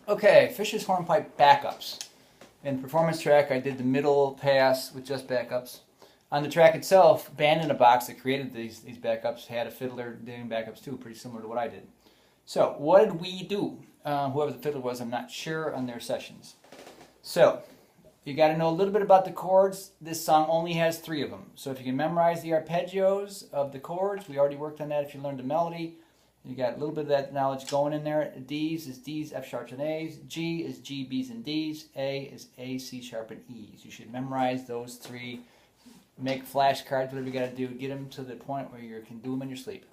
Okay, Fish's Hornpipe backups. In the performance track, I did the middle pass with just backups. On the track itself, Band in a Box that created these backups had a fiddler doing backups too, pretty similar to what I did. So, what did we do? Whoever the fiddler was, I'm not sure on their sessions. So, you got to know a little bit about the chords. This song only has 3 of them. So if you can memorize the arpeggios of the chords, we already worked on that if you learned the melody. You got a little bit of that knowledge going in there. D's is D's, F sharps, and A's. G is G, B's, and D's. A is A, C sharp, and E's. You should memorize those 3. Make flashcards, whatever you got to do. Get them to the point where you can do them in your sleep.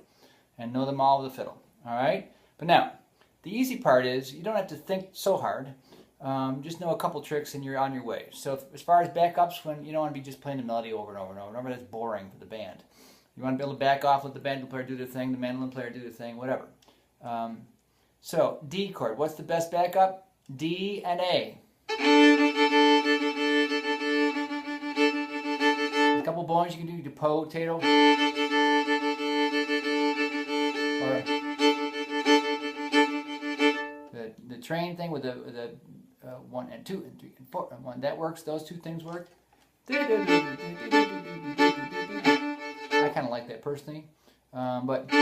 And know them all with the fiddle. All right? But now, the easy part is you don't have to think so hard. Just know a couple tricks and you're on your way. So as far as backups, when you don't want to be just playing the melody over and over and over and over, that's boring for the band. You want to be able to back off, let the banjo player do their thing, the mandolin player do their thing, whatever. So D chord, what's the best backup? D and A. A couple bones you can do, potato, or the train thing with the 1 and 2 and 3 and 4 and 1. That works. Those 2 things work. I kind of like that personally, but I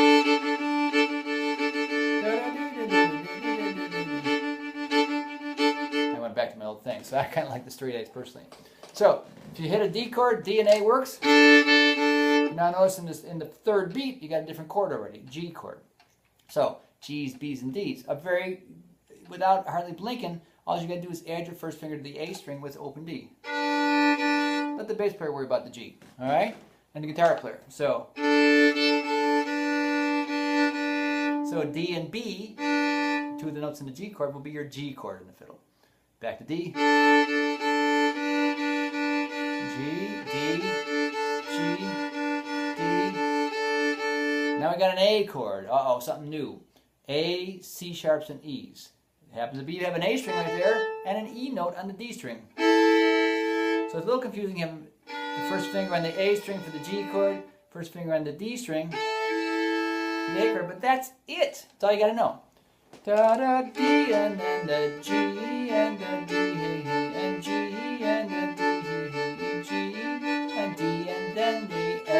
went back to my old thing, so I kind of like the straight A's personally. So if you hit a D chord, D and A works. Now notice in the 3rd beat, you got a different chord already, G chord. So G's, B's, and D's. Without hardly blinking, all you got to do is add your first finger to the A string with open D. Let the bass player worry about the G, all right? And the guitar player. So D and B, 2 of the notes in the G chord, will be your G chord in the fiddle. Back to D. G, D, G, D. Now we got an A chord. Uh-oh, something new. A, C sharps, and E's. It happens to be you have an A string right there and an E note on the D string. So it's a little confusing. You have the first finger on the A string for the G chord, first finger on the D string, the A chord, but that's it. That's all you got to know. Da da D and then the G and the D and G and the D, G and D and then the A.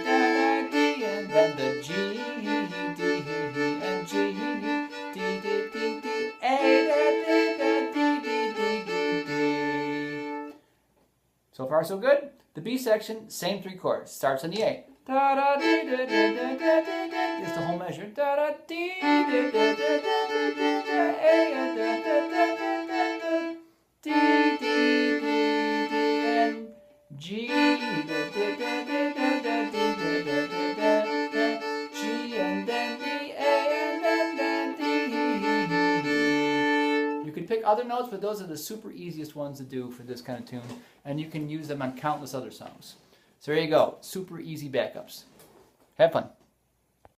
Da da D and then the G, D and G, D, D, D, D, A, da, da, da, D, D, D, D, D. So far so good. The B section, same 3 chords. Starts on the A. Da da dee da da da da da da. It's the whole measure. Da da dee da da da da da da. A da da da da da da. D D D D and G da da da da da da D da da da da da. G and then the A and then D. You could pick other notes, but those are the super easiest ones to do for this kind of tune, and you can use them on countless other songs. So there you go, super easy backups. Have fun.